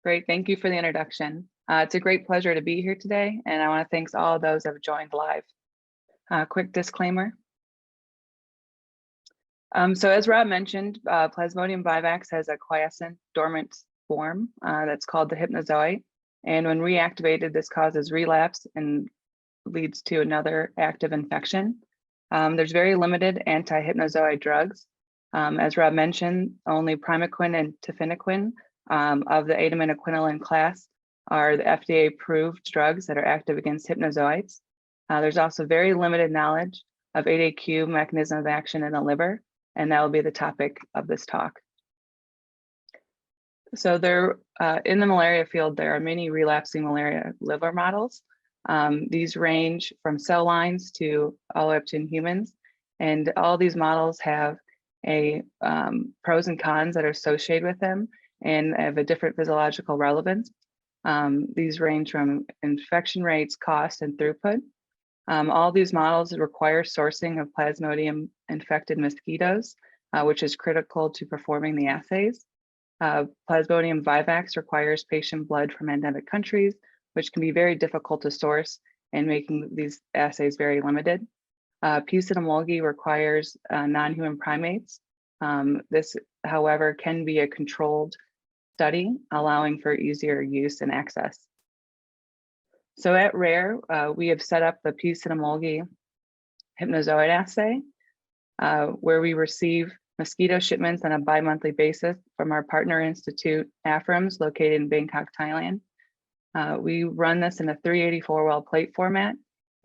Great, thank you for the introduction. It's a great pleasure to be here today, and I want to thank all of those that have joined live. Quick disclaimer. So as Rob mentioned, Plasmodium vivax has a quiescent dormant form that's called the Hypnozoite. And when reactivated, this causes relapse and leads to another active infection. There's very limited anti-hypnozoite drugs. As Rob mentioned, only primaquine and tafenoquine of the acetaminophen class are the FDA-approved drugs that are active against hypnozoites. There's also very limited knowledge of 8AQ mechanism of action in the liver, and that will be the topic of this talk. So there, in the malaria field, there are many relapsing malaria liver models. These range from cell lines to all the way up to in humans, and all these models have a pros and cons that are associated with them and have a different physiological relevance. These range from infection rates, cost, and throughput. All these models require sourcing of Plasmodium infected mosquitoes, which is critical to performing the assays. Plasmodium vivax requires patient blood from endemic countries, which can be very difficult to source and making these assays very limited. Cynomolgi requires non-human primates. This, however, can be a controlled study, allowing for easier use and access. So at RARE, we have set up the Cynomolgi Hypnozoite Assay, where we receive mosquito shipments on a bi-monthly basis from our partner institute, AFRAMS, located in Bangkok, Thailand. We run this in a 384-well plate format,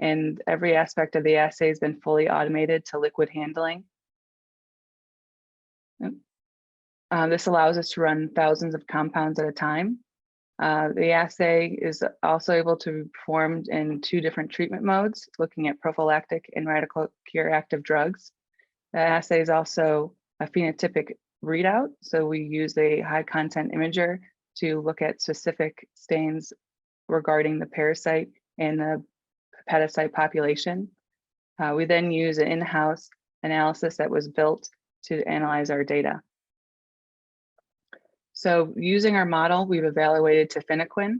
and every aspect of the assay has been fully automated to liquid handling. This allows us to run thousands of compounds at a time. The assay is also able to be performed in 2 different treatment modes, looking at prophylactic and radical cure active drugs. The assay is also a phenotypic readout, so we use a high content imager to look at specific stains regarding the parasite and the hepatocyte population. We then use an in-house analysis that was built to analyze our data. So using our model, we've evaluated tafenoquine.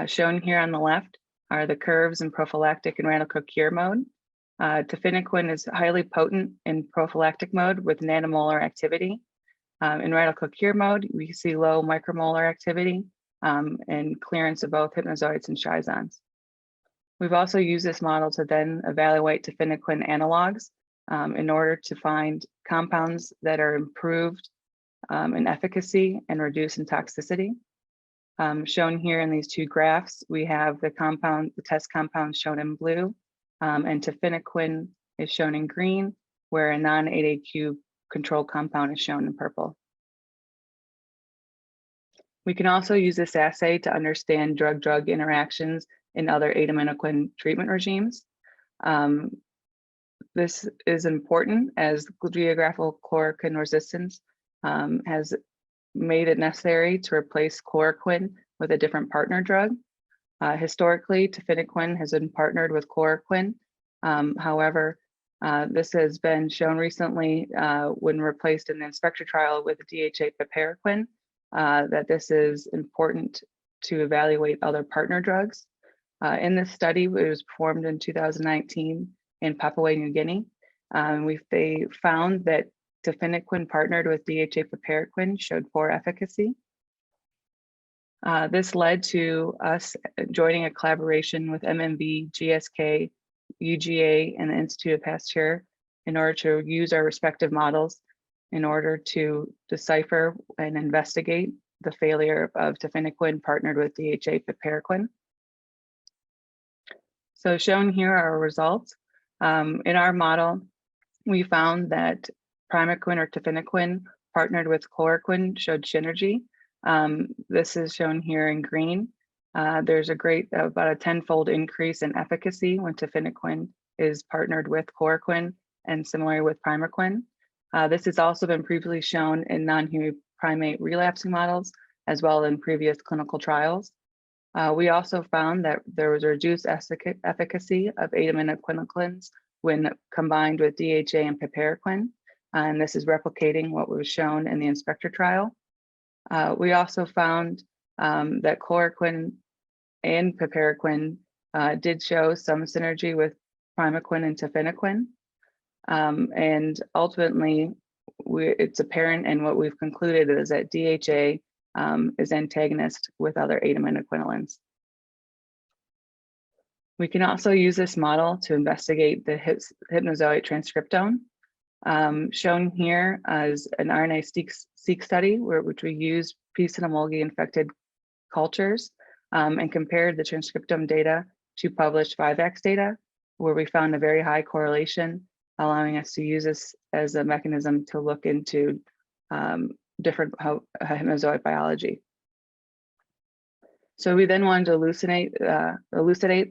Shown here on the left are the curves in prophylactic and radical cure mode. Tafenoquine is highly potent in prophylactic mode with nanomolar activity. In radical cure mode, we see low micromolar activity and clearance of both hypnozoites and schizons. We've also used this model to then evaluate tafenoquine analogs in order to find compounds that are improved in efficacy and reduce in toxicity. Shown here in these 2 graphs, we have the test compounds shown in blue, and tafenoquine is shown in green, where a non-8AQ control compound is shown in purple. We can also use this assay to understand drug-drug interactions in other acetaminophen treatment regimes. This is important as geographical chloroquine resistance has made it necessary to replace chloroquine with a different partner drug. Historically, tafenoquine has been partnered with chloroquine. However, this has been shown recently when replaced in the inspector trial with DHA piperacin, that this is important to evaluate other partner drugs. In this study, it was performed in 2019 in Papua New Guinea. They found that tafenoquine partnered with DHA piperacin showed poor efficacy. This led to us joining a collaboration with MMV, GSK, UGA, and the Institute of Pasteur in order to use our respective models in order to decipher and investigate the failure of tafenoquine partnered with DHA piperacin. So shown here are our results. In our model, we found that primaquine or tafenoquine partnered with chloroquine showed synergy. This is shown here in green. There's about a 10-fold increase in efficacy when tafenoquine is partnered with chloroquine and similarly with primaquine. This has also been previously shown in non-human primate relapsing models, as well as in previous clinical trials. We also found that there was a reduced efficacy of acetaminophen when combined with DHA and piperacin, and this is replicating what was shown in the inspector trial. We also found that chloroquine and piperacin did show some synergy with primaquine and tafenoquine. And ultimately, it's apparent, and what we've concluded is that DHA is antagonist with other acetaminophenolines. We can also use this model to investigate the Hypnozoite transcriptome. Shown here as an RNA-seq study, which we used cynomolgi infected cultures and compared the transcriptome data to published vivax data, where we found a very high correlation, allowing us to use this as a mechanism to look into different hypnozoite biology. So we then wanted to elucidate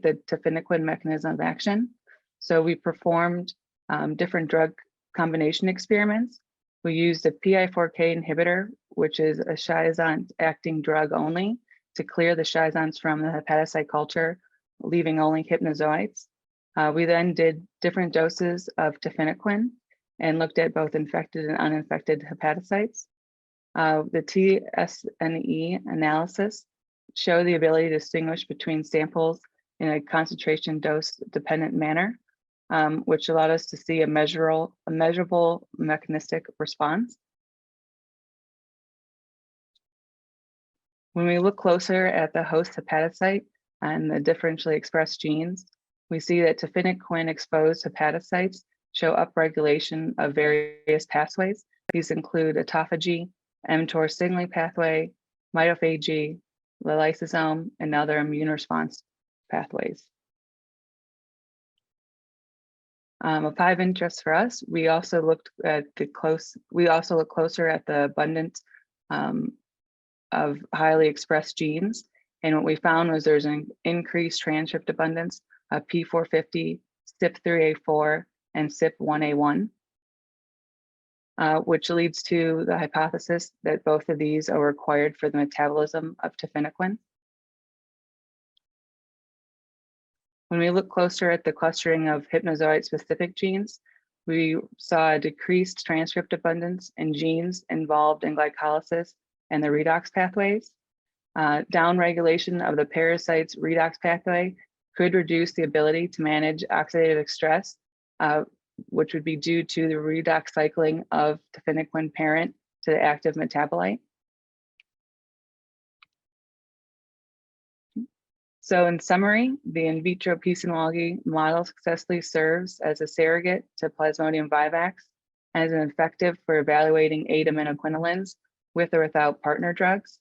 the tafenoquine mechanism of action. So we performed different drug combination experiments. We used a PI4K inhibitor, which is a chizant acting drug only, to clear the chizants from the hepatocyte culture, leaving only hypnozoites. We then did different doses of tafenoquine and looked at both infected and uninfected hepatocytes. The TSNE analysis showed the ability to distinguish between samples in a concentration dose dependent manner, which allowed us to see a measurable mechanistic response. When we look closer at the host hepatocyte and the differentially expressed genes, we see that tafenoquine exposed hepatocytes show upregulation of various pathways. These include autophagy, mTOR signaling pathway, mitophagy, the lysosome, and other immune response pathways. Of high interest for us, we also looked closer at the abundance of highly expressed genes, and what we found was there's an increased transcript abundance of P450, CYP3A4, and CYP1A1, which leads to the hypothesis that both of these are required for the metabolism of tafenoquine. When we look closer at the clustering of hypnozoite-specific genes, we saw a decreased transcript abundance in genes involved in glycolysis and the redox pathways. Downregulation of the parasite's redox pathway could reduce the ability to manage oxidative stress, which would be due to the redox cycling of tafenoquine parent to the active metabolite. So in summary, the in vitro cynomolgi model successfully serves as a surrogate to Plasmodium vivax and is effective for evaluating acetaminophenolines with or without partner drugs.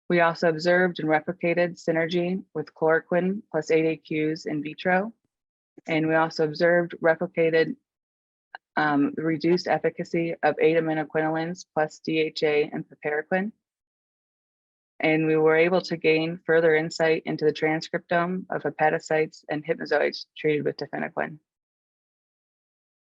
We also observed and replicated synergy with chloroquine plus 8-AQs in vitro. And we also observed replicated the reduced efficacy of acetaminophenolines plus DHA and piperacin. And we were able to gain further insight into the transcriptome of hepatocytes and hypnozoites treated with tafenoquine.